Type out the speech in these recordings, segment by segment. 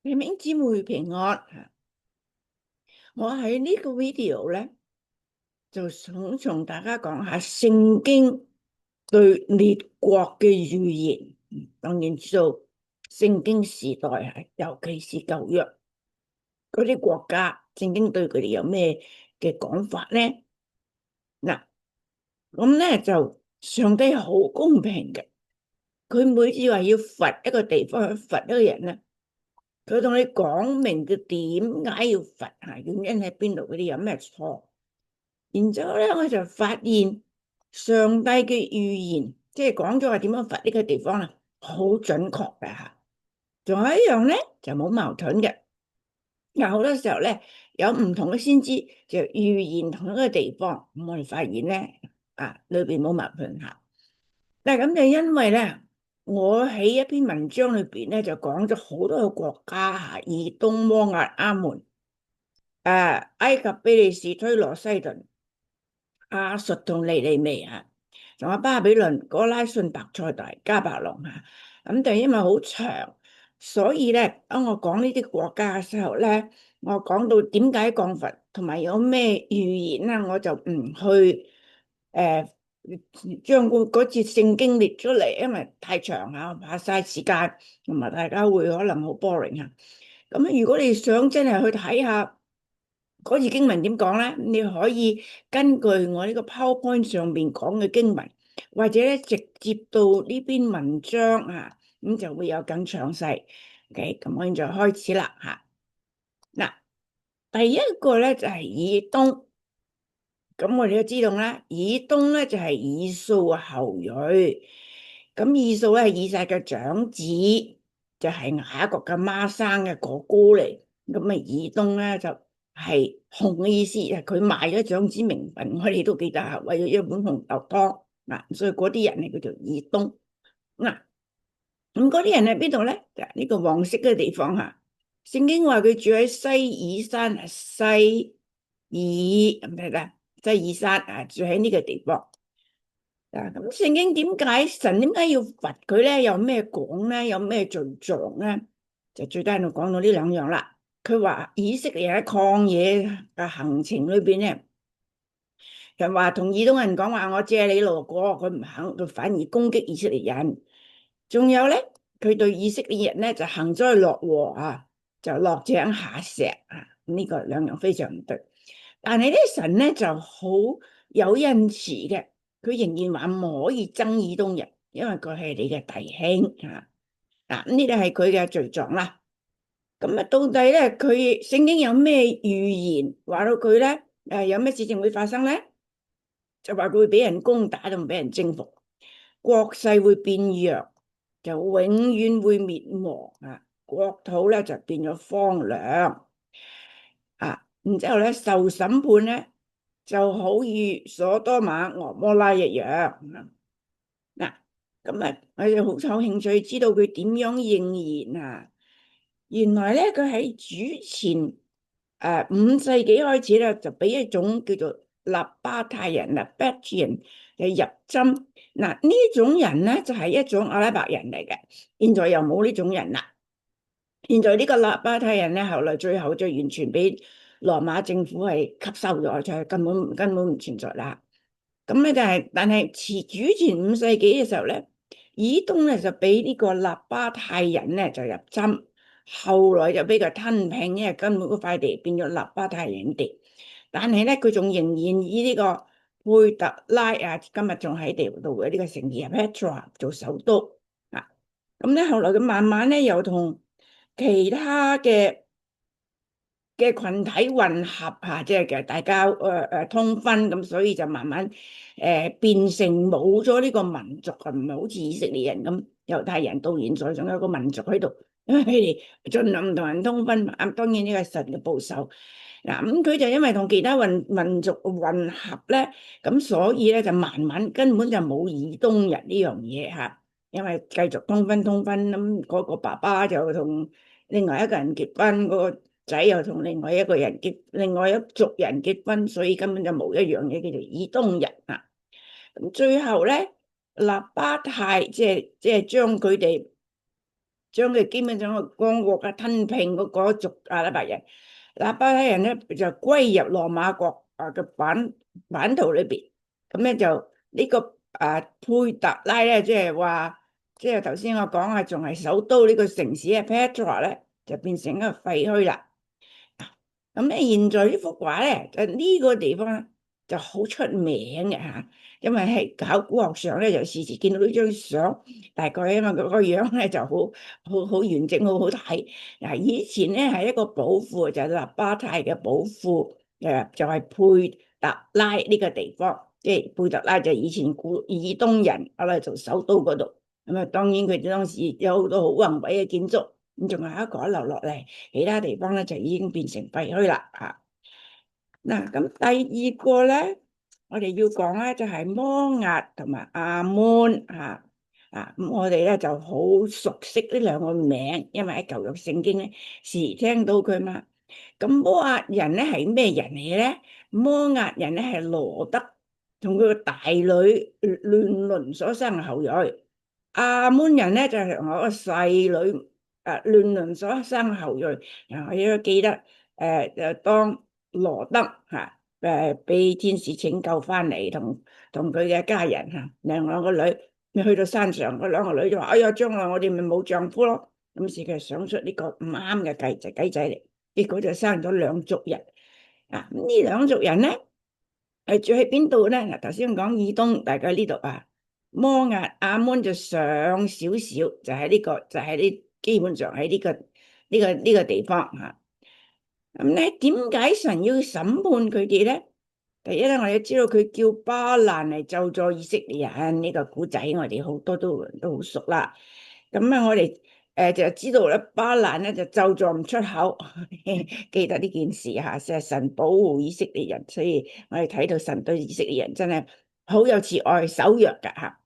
弟兄姊妹平安。我喺呢個 video 咧，就想同大家講下聖經對列國嘅預言。當然知道聖經時代係，尤其是舊約嗰啲國家，聖經對佢哋有咩嘅講法咧？嗱，咁咧就上帝好公平嘅，佢每次話要罰一個地方，去罰一個人咧，佢同你講明佢點解要罰啊，原因喺邊度，佢哋有咩錯。然之後咧，我就發現上帝嘅預言，即係講咗話點樣罰呢個地方啊，好準確嘅吓。仲有一樣咧就冇矛盾嘅。有好多時候咧，有唔同嘅先知就預言同一個地方，咁我哋發現咧裏邊冇矛盾吓。但係咁就因為咧，我喺一篇文章裏邊咧就講咗好多個國家吓，以東、摩押、亞門、埃及、比利時、推羅、西頓、亞述同尼尼微啊，仲有巴比倫、哥拉汛、伯賽大、迦百農啊。咁就因為好長，所以咧，當我講呢啲國家嘅時候咧，我講到點解降罰同埋有咩預言啦，我就唔去誒將嗰節聖經列出嚟，因為太長啊，怕嘥時間，同埋大家會可能好 boring 啊。咁如果你想真係去睇下嗰節經文點講咧，你可以根據我呢個 PowerPoint 上面講嘅經文，或者咧直接到呢篇文章啊，咁就會有更詳細。OK，咁我現在開始啦吓。嗱，第一個咧就係以東，咁我哋都知道啦，以東咧就係以掃嘅後裔，咁以掃咧係以撒嘅長子，就係雅各嘅孖生嘅哥哥嚟。咁啊，以東咧就係紅嘅意思，係佢賣咗長子名分，我哋都記得啊，為咗一碗紅豆湯嗱，所以嗰啲人咧叫做以東嗱。咁嗰啲人喺邊度咧？就係呢個黃色嘅地方吓。聖經話佢住喺西爾山，西爾咁睇啦，西爾山啊，住喺呢個地方。嗱，咁聖經神點解要罰佢咧？有咩講咧？有咩罪狀咧？就最低限度講到呢兩樣啦。佢話以色列喺曠野嘅行程裏邊咧，人話同以東人講話，我借你路過，佢唔肯，佢反而攻擊以色列人。仲有咧，佢對以色列人咧就幸災樂禍啊，就落井下石啊，呢個兩樣非常唔對。但係咧，神咧就好有恩慈嘅，佢仍然話唔可以憎以東人，因為佢係你嘅弟兄啊。嗱，呢啲係佢嘅罪狀啦。咁啊，到底咧佢聖經有咩預言話到佢咧？有咩事情會發生咧？就話佢會俾人攻打同俾人征服，國勢會變弱，就永遠會滅亡啊！國土咧就變咗荒涼啊！然之後咧受審判咧就好似所多瑪、蛾摩拉一樣嗱。咁啊，我哋好有興趣知道佢點樣應驗啊！原來咧佢喺主前5世紀開始咧，就俾一種叫做納巴泰人啊 （Bactrian） 嘅入侵。嗱，呢種人咧就係一種阿拉伯人嚟嘅，現在又冇呢種人啦。現在呢個納巴泰人咧，後來最後就完全俾羅馬政府係吸收咗，就係根本唔存在啦。咁咧就係，但係主前5世紀嘅時候咧，以東咧就俾呢個納巴泰人咧就入侵。後來就俾佢吞併，因為根本嗰塊地變咗納巴泰人地，但係咧佢仲仍然以呢個佩特拉啊，今日仲喺地度嘅呢個城市 Petra 做首都啊。咁咧後來佢慢慢咧又同其他嘅群體混合吓，即係其實大家通婚咁，所以就慢慢變成冇咗呢個民族啊，唔係好似以色列人咁，猶太人到現在仲有個民族喺度。因為佢哋盡量唔同人通婚，當然呢個係神嘅報仇。嗱，咁佢就因為同其他民族混合咧，咁所以咧就慢慢根本就冇以東人呢樣嘢吓，因為繼續通婚咁嗰個爸爸就同另外一個人結婚，嗰個仔又同另外一一族人結婚，所以根本就冇一樣嘢叫做以東人啊。咁最後咧，納巴泰即係將佢哋將佢基本上個剛果嘅吞併嗰個族阿拉伯人，阿拉伯人咧就歸入羅馬國嘅版圖裏邊。咁咧就呢個佩特拉咧，即係話，即係頭先我講啊，仲係首都呢個城市嘅 Petra 咧，就變成一個廢墟啦。咁咧，現在呢幅畫咧，就呢個地方咧就好出名嘅嚇，因為喺考古學上咧，就時時見到呢張相，大概因為佢個樣咧就好完整，好好睇。嗱，以前咧係一個寶庫，就係納巴泰嘅寶庫，就係佩特拉呢個地方，即係佩特拉就係以前以東人嚟做首都嗰度。咁啊，當然佢哋當時有好多好宏偉嘅建築。咁仲有一個留落嚟，其他地方咧就已經變成廢墟啦。嗱，咁第二個咧，我哋要講咧就係摩押同埋亞捫咁我哋咧就好熟悉呢兩個名，因為喺舊約聖經咧時聽到佢嘛。咁摩押人咧係咩人嚟咧？摩押人咧係羅得同佢個大女亂倫所生嘅後裔。亞捫人咧就係同我個細女亂倫所生後裔。我亦都記得當羅得被天使拯救翻嚟，同佢嘅家人兩個女，去到山上，嗰兩個女就話：哎呀，將來我哋咪冇丈夫咯。咁是佢想出呢個唔啱嘅計仔嚟，結果就生咗兩族人。咁呢兩族人咧係住喺邊度咧？嗱，頭先講以東，大概呢度摩押亞捫就上少少，就喺呢個，就喺呢，基本上喺呢個地方咁咧，點解神要審判佢哋咧？第一咧，我哋知道佢叫巴蘭嚟咒詛以色列人，呢個古仔，我哋好多都好熟啦。咁啊，我哋就知道咧，巴蘭咧就咒詛唔出口，記得呢件事吓，即係神保護以色列人，所以我哋睇到神對以色列人真係好有慈愛，守約噶吓。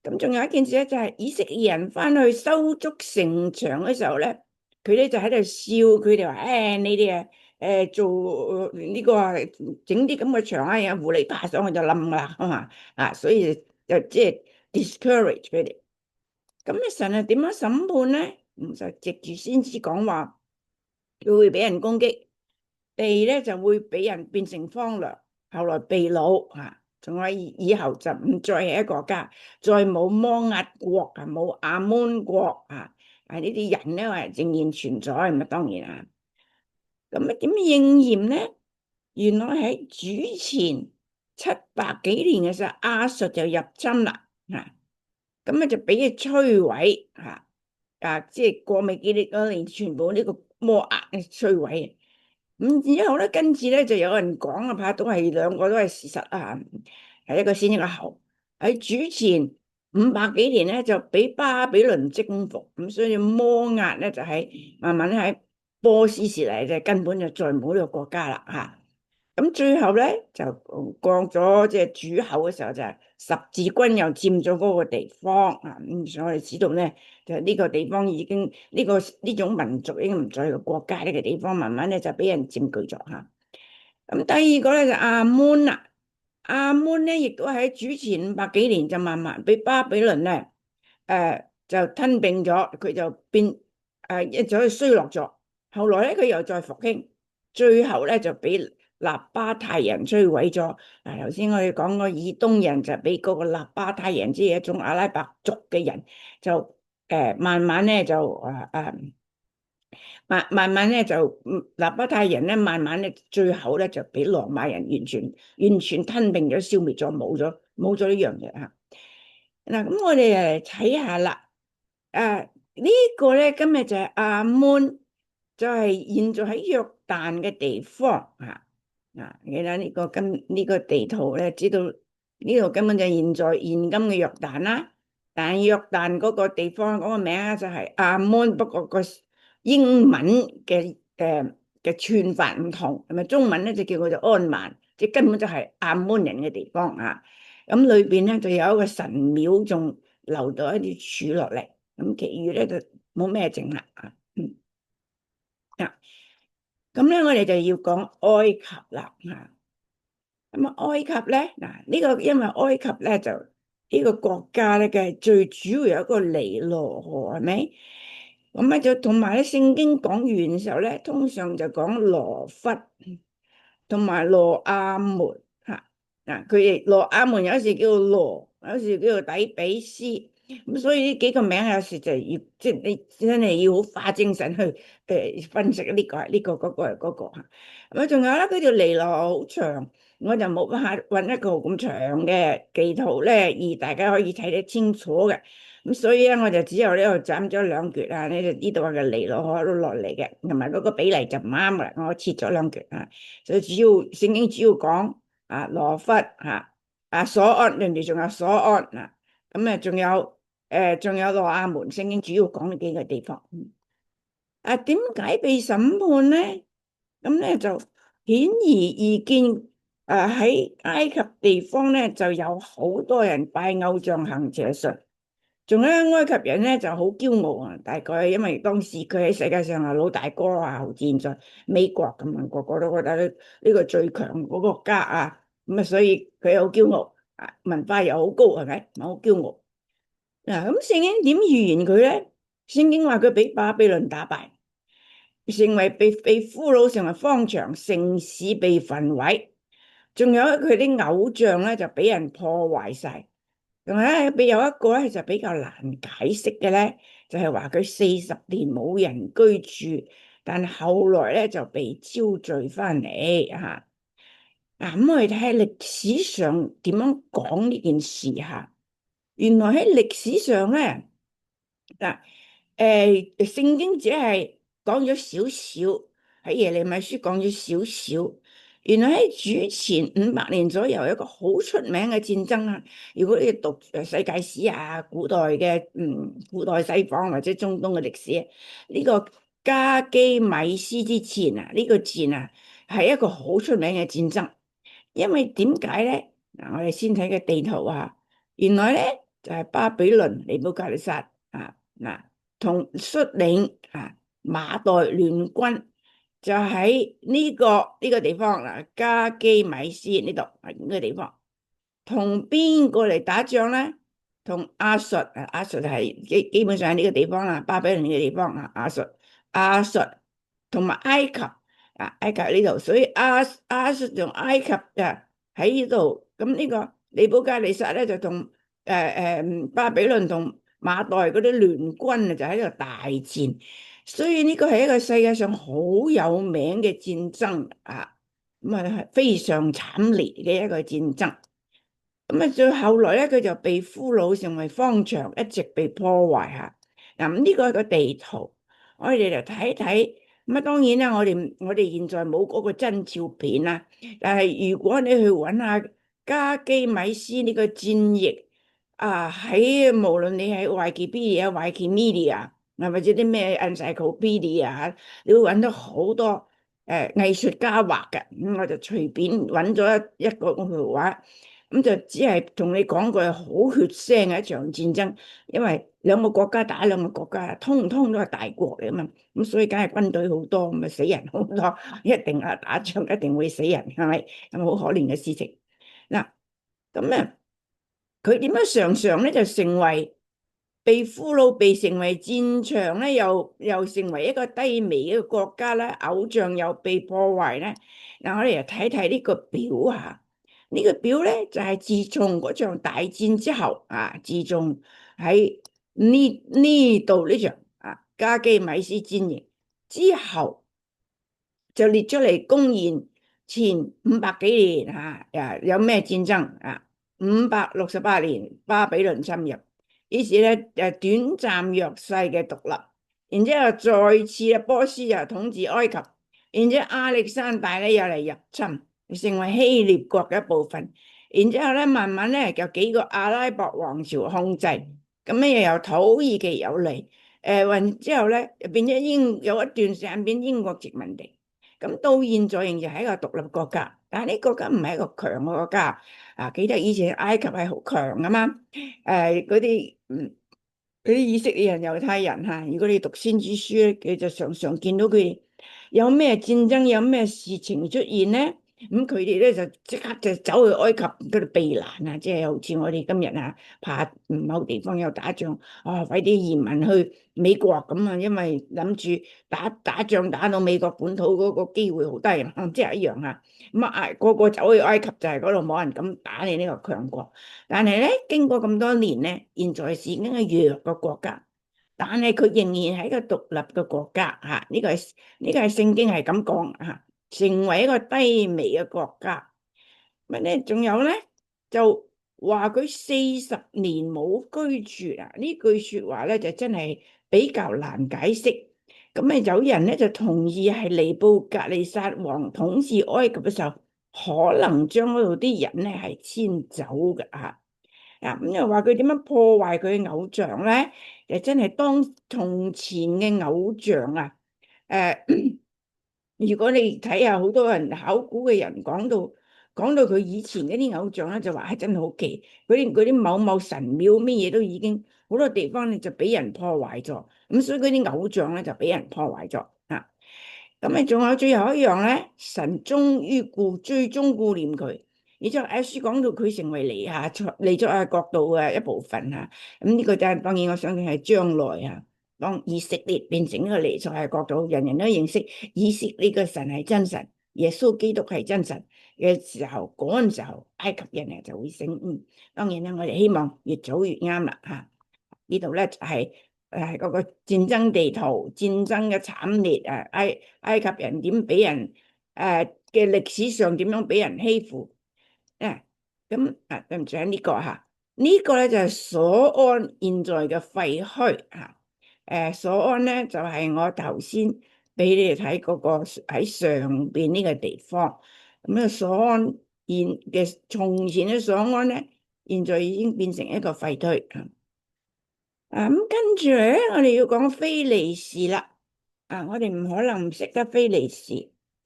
咁仲有一件事咧，就係以色列人翻去修築城牆嘅時候咧，佢哋就喺度笑，佢哋話：你哋做呢個整啲咁嘅牆啊，有狐狸爬上去就冧啦所以就即係 discourage 佢哋。咁咧，神係點樣審判咧？就藉住先知講話，佢會俾人攻擊，地咧就會俾人變成荒涼，後來被擄仲有以後就唔再係一個國家，再冇摩押國冇亞捫國呢啲人咧話仍然存在，咁當然咁點應驗咧？原來喺主前700幾年嘅時候，亞述就入侵啦咁就俾佢摧毀即係過未幾年，全部呢個摩押摧毀。咁之後咧，跟住咧就有人講怕都係兩個都係事實係一個先一個後。喺主前500幾年咧就俾巴比倫征服，咁所以摩押咧就係慢慢喺波斯時嚟，就根本就再冇呢個國家啦咁最後咧就降咗即係主後嘅時候，就係十字軍又佔咗嗰個地方咁所以我哋知道咧，就呢個地方已經呢種民族已經唔再係個國家，呢個地方慢慢咧就俾人佔據咗咁第二個咧就亞捫啦，亞捫咧亦都喺主前500幾年就慢慢俾巴比倫咧就吞併咗，佢就變一咗衰落咗。後來咧佢又再復興，最後咧就俾納巴泰人摧毀咗。頭先我哋講過以東人就俾嗰個納巴泰人，即係一種阿拉伯族嘅人，就慢慢咧就慢慢咧就納巴泰人咧，慢慢咧最後咧就俾羅馬人完全吞併咗、消滅咗、冇咗呢樣嘢咁我哋嚟睇下啦。呢個咧今日就係亞捫，就係現在喺約旦嘅地方你睇呢個地圖咧，知道呢度根本就係現今嘅約旦啦。但係約旦嗰個地方嗰個名咧就係亞捫，不過個英文嘅串法唔同，係咪中文咧就叫佢做安曼，即係根本就係亞捫人嘅地方咁裏邊咧就有一個神廟，仲留到一啲柱落嚟，咁其餘咧就冇咩剩啦咁咧我哋就要講埃及啦咁埃及咧呢個因為埃及咧就呢個國家咧嘅最主要有一個尼羅河係咪？咁咧就同埋咧聖經講完嘅時候咧，通常就講羅忽同埋羅亞門吓。嗱，佢哋羅亞門有時叫做羅，有時叫做底比斯。咁所以呢幾個名有時就要即係你真係要好花精神去分析呢個係呢個，嗰個係嗰個吓。咁啊仲有咧，佢條尼羅好長，我就冇辦法搵一個咁長嘅地圖咧，而大家可以睇得清楚嘅。咁所以咧，我就只有呢度斬咗兩橛啊，呢度呢度嘅尼羅河都落嚟嘅，同埋嗰個比例就唔啱啦，我切咗兩橛啊。所以主要聖經主要講啊羅忽吓，啊所安，人哋仲有所安嗱，咁啊仲有羅亞門，聖經主要講呢幾個地方。啊，點解被審判咧？咁咧就顯而易見，誒喺埃及地方咧就有好多人拜偶像行邪術。仲有埃及人咧就好驕傲啊，大概因為當時佢喺世界上係老大哥啊，好似現在美國咁啊，個個都覺得呢個最強嗰個國家啊，咁啊所以佢好驕傲啊，文化又好高，係咪？好驕傲。嗱，咁聖經點預言佢咧？聖經話佢俾巴比倫打敗，成為被俘虜，成為荒場，城市被焚毀，仲有佢啲偶像咧就俾人破壞晒。仲有一個咧就比較難解釋嘅咧，就係話佢40年冇人居住，但後來咧就被招聚翻嚟吓。咁我哋睇下歷史上點樣講呢件事吓。原來喺歷史上咧嗱，聖經只係講咗少少，喺耶利米書講咗少少。原來喺主前500年左右有一個好出名嘅戰爭啦。如果你讀世界史啊，古代西方或者中東嘅歷史，呢個加基米斯之戰啊，呢個戰啊係一個好出名嘅戰爭。因為點解咧？嗱，我哋先睇個地圖啊。原來咧就係巴比倫尼布甲尼撒啊，嗱，同率領啊馬代聯軍。就喺呢個地方嗱，加基米斯呢度係呢個地方，同邊個嚟打仗咧？同亞述啊，亞述係基本上係呢個地方啦，巴比倫呢個地方啊，亞述同埋埃及啊，埃及呢度，所以亞述同埃及啊喺呢度，咁呢個尼布甲尼撒咧就同巴比倫同馬代嗰啲聯軍啊就喺度大戰。所以呢個係一個世界上好有名嘅戰爭啊，咁啊係非常慘烈嘅一個戰爭。咁啊，最後來咧，佢就被俘虜，成為荒場，一直被破壞下。嗱，咁呢個係個地圖，我哋嚟睇睇。咁啊，當然啦，我哋現在冇嗰個真照片啦。但係如果你去揾下加基米斯呢個戰役啊，喺無論你喺 Wikipedia、Wikimedia 啊，或者啲咩 Encyclopedia，你會揾到好多藝術家畫嘅。咁我就隨便揾咗一個咁嘅畫。咁就只係同你講句好血腥嘅一場戰爭，因為兩個國家打兩個國家，通通都係大國嚟啊嘛，咁所以梗係軍隊好多，咁啊死人好多，一定啊打仗一定會死人，係咪？咁好可憐嘅事情。嗱，咁啊，佢點樣常常咧就成為被俘虜，被成為戰場咧，又成為一個低微嘅國家咧，偶像又被破壞咧。嗱，我哋又睇睇呢個表啊。呢個表咧就係自從嗰場大戰之後啊，自從喺呢度呢場啊加基米斯戰役之後，就列出嚟公元前500幾年吓，有咩戰爭啊？568年巴比倫侵入，於是咧短暫弱勢嘅獨立，然之後再次波斯又統治埃及，然之後亞歷山大咧又嚟入侵。成為希臘國嘅一部分，然之後咧慢慢咧有幾個阿拉伯王朝控制，咁咧又由土耳其有嚟，然之後咧變咗有一段時間變英國殖民地，咁到現在仍然係一個獨立國家，但係呢個國家唔係一個強嘅國家啊！記得以前埃及係好強噶嘛，嗰啲以色列人、猶太人吓，如果你讀先知書咧，佢就常常見到佢哋有咩戰爭、有咩事情出現咧。咁佢哋咧就即刻就走去埃及嗰度避難啊！即係好似我哋今日啊，怕某地方有打仗，快啲移民去美國咁啊！因為諗住打仗打到美國本土嗰個機會好低啊，即係一樣啊！咁啊，個個走去埃及就係嗰度冇人敢打你呢個強國。但係咧，經過咁多年咧，現在是已經係弱嘅國家，但係佢仍然係一個獨立嘅國家嚇。呢個係聖經係咁講嚇。成為一個低微嘅國家，乜咧？仲有咧，就話佢40年冇居住啊！呢句說話咧就真係比較難解釋。咁啊，有人咧就同意係尼布甲尼撒王統治埃及嘅時候，可能將嗰度啲人咧係遷走嘅啊！咁又話佢點樣破壞佢嘅偶像咧？就真係當從前嘅偶像啊！如果你睇下好多人考古嘅人講到佢以前嗰啲偶像咧，就話係真係好奇，嗰啲某某神廟乜嘢都已經好多地方咧就俾人破壞咗，咁所以嗰啲偶像咧就俾人破壞咗啊。咁啊，仲有最後一樣咧，神終於最終顧念佢，而且阿書講到佢成為彌賽亞國度嘅一部分啊。咁呢個就係當然我相信係將來啊。當以色列變成一個彌賽亞國度，人人都認識以色列嘅神係真神，耶穌基督係真神嘅時候，嗰陣時候埃及人啊就會醒悟。當然啦，我哋希望越早越啱啦吓。呢度咧就係嗰個戰爭地圖、戰爭嘅慘烈啊，埃及人點俾人嘅歷史上點樣俾人欺負啊？咁對唔住呢個吓，呢個咧就係所安現在嘅廢墟吓。所安咧就係我頭先俾你哋睇嗰個喺上邊呢個地方。咁啊，所安從前嘅所安咧，現在已經變成一個廢墟。咁跟住咧，我哋要講非利士啦。我哋唔可能唔識得非利士。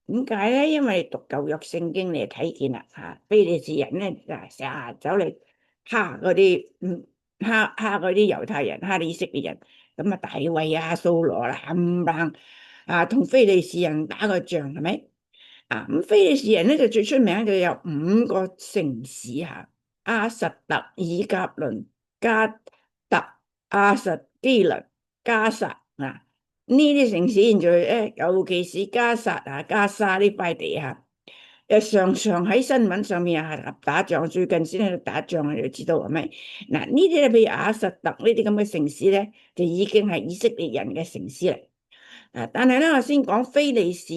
點解咧？因為讀舊約聖經你就睇見啦。非利士人咧就成日走嚟蝦嗰啲蝦嗰啲猶太人，蝦啲以色列人。咁啊，大衛啊、掃羅啦，冚唪唥同非利士人打個仗，係咪？咁非利士人咧就最出名就有5個城市吓：阿實特、以甲倫、加特、阿實基倫、加薩啊。呢啲城市現在咧，尤其是加薩加沙呢塊地下，常常喺新聞上面打仗，最近先喺度打仗，你就知道係咪？嗱，呢啲咧，譬如阿實特呢啲咁嘅城市咧，就已經係以色列人嘅城市嚟。但係咧，我先講非利士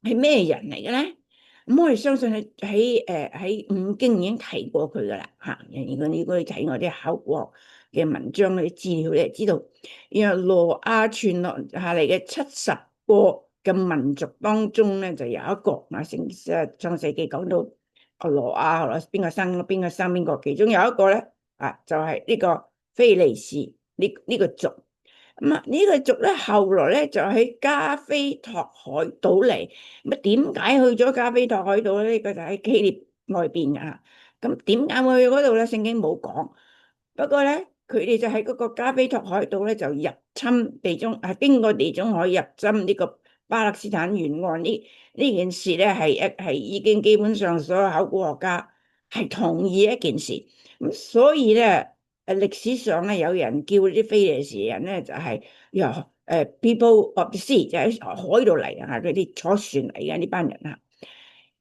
係咩人嚟嘅咧？咁我哋相信喺五經已經提過佢噶啦吓。如果你睇我啲考古學嘅文章嗰啲資料，你就知道，然後羅亞傳落下嚟嘅70個嘅民族當中咧，就有一個創世記講到羅亞，邊個生邊個生邊個，其中有一個咧就係呢個非利士呢個族。咁呢個族咧，後來咧就喺加菲托海島嚟。咁點解去咗加菲托海島咧？呢個就喺希臘外邊噶。咁點解會去嗰度咧？聖經冇講。不過咧，佢哋就喺嗰個加菲托海島咧，就入侵地中，經過地中海入侵呢個巴勒斯坦沿岸。呢件事咧係已經基本上所有考古學家係同意一件事。咁所以咧。歷史上咧，有人叫啲非利士人咧，就係由people of the sea，就喺海度嚟啊！佢哋坐船嚟嘅呢班人啊。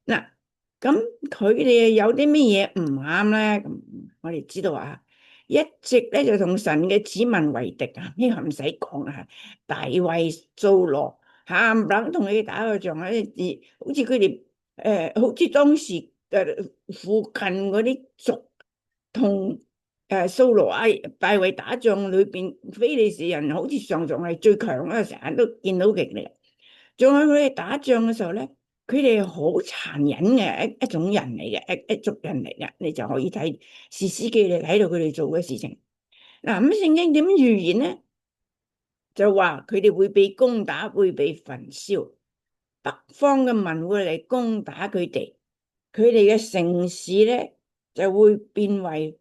嗱，咁佢哋有啲乜嘢唔啱咧？咁我哋知道啊，一直咧就同神嘅子民為敵啊！呢個唔使講啊，大衛、掃羅、冚唪唥同佢哋打個仗，好似佢哋好似當時附近嗰啲族同。掃羅大衛打仗裏邊，非利士人好似常常係最強啦，成日都見到佢哋。仲有佢哋打仗嘅時候咧，佢哋好殘忍嘅一種人嚟嘅，一族人嚟嘅。你就可以睇士師記嚟睇到佢哋做嘅事情。嗱，咁聖經點預言咧？就話佢哋會被攻打，會被焚燒。北方嘅民會嚟攻打佢哋，佢哋嘅城市咧就會變為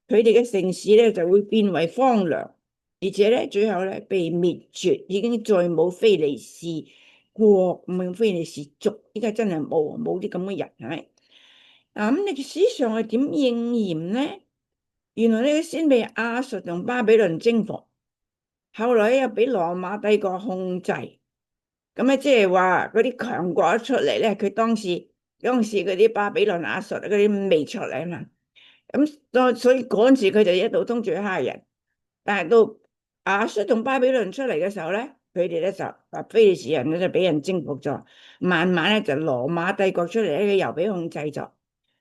佢哋嘅城市咧就會變為荒涼，而且咧最後咧被滅絕，已經再冇非利士國咁樣非利士族，依家真係冇啲咁嘅人係咪？咁你嘅史上係點應驗咧？原來咧先被亞述同巴比倫征服，後來又俾羅馬帝國控制。咁咧即係話嗰啲強國一出嚟咧，佢當時嗰啲巴比倫、亞述嗰啲未出嚟啊嘛。咁所以嗰陣時佢就一度通住蝦人，但係到亞述同巴比倫出嚟嘅時候咧，佢哋咧就話非利士人咧就俾人征服咗，慢慢咧就羅馬帝國出嚟咧，佢又俾控制咗。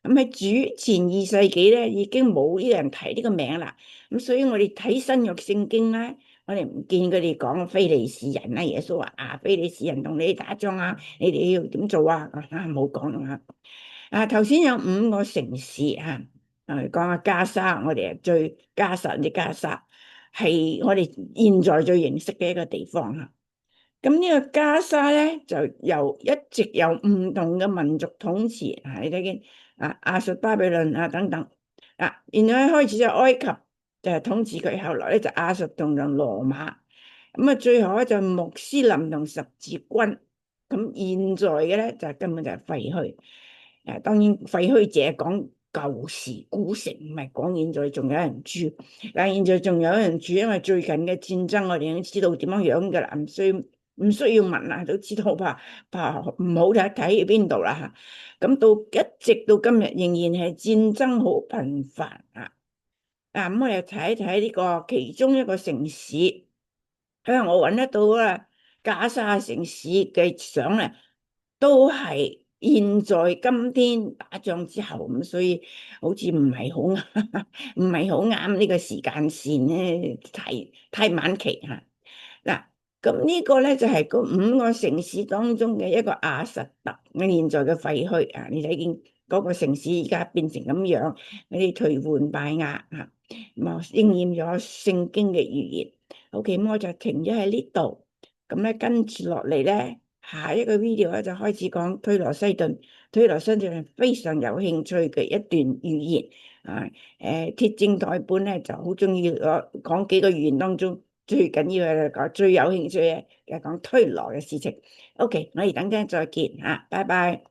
咁喺主前2世紀咧，已經冇呢個人提呢個名啦。咁所以我哋睇新約聖經咧，我哋唔見佢哋講非利士人啦。耶穌話啊，非利士人同你哋打仗啊，你哋要點做啊？冇講啊。頭先有5個城市啊，講下加沙，我哋係最加沙啲加沙係我哋現在最認識嘅一個地方吓。咁呢個加沙咧就一直有唔同嘅民族統治啊，你睇見亞述、巴比倫啊等等啊，然後一開始就埃及就係統治佢，後來咧就亞述同埋羅馬，咁啊最後咧就穆斯林同十字軍，咁現在嘅咧就根本就係廢墟。當然廢墟只係講舊時古城，唔係講現在仲有人住。但係現在仲有人住，因為最近嘅戰爭，我哋已經知道點樣樣噶啦，唔需要問啦，都知道怕唔好睇喺邊度啦吓。咁一直到今日仍然係戰爭好頻繁啊！咁我又睇一睇呢個其中一個城市，因為我揾得到啊加沙城市嘅相咧，都係現在今天打仗之後咁，所以好似唔係好唔係好啱呢個時間線咧，太晚期吓嗱。咁呢個咧就係嗰5個城市當中嘅一個亞實突，我現在嘅廢墟啊，你睇見嗰個城市而家變成咁樣，你頹垣敗瓦啊！應驗咗聖經嘅預言。OK，咁我就停咗喺呢度。咁咧跟住落嚟咧，下一個 video 咧就開始講推羅西頓。推羅西頓係非常有興趣嘅一段預言啊。鐵證代半咧就好中意講幾個預言當中最緊要嘅講最有興趣嘅，就係講推羅嘅事情。OK，我哋等陣再見吓，拜拜。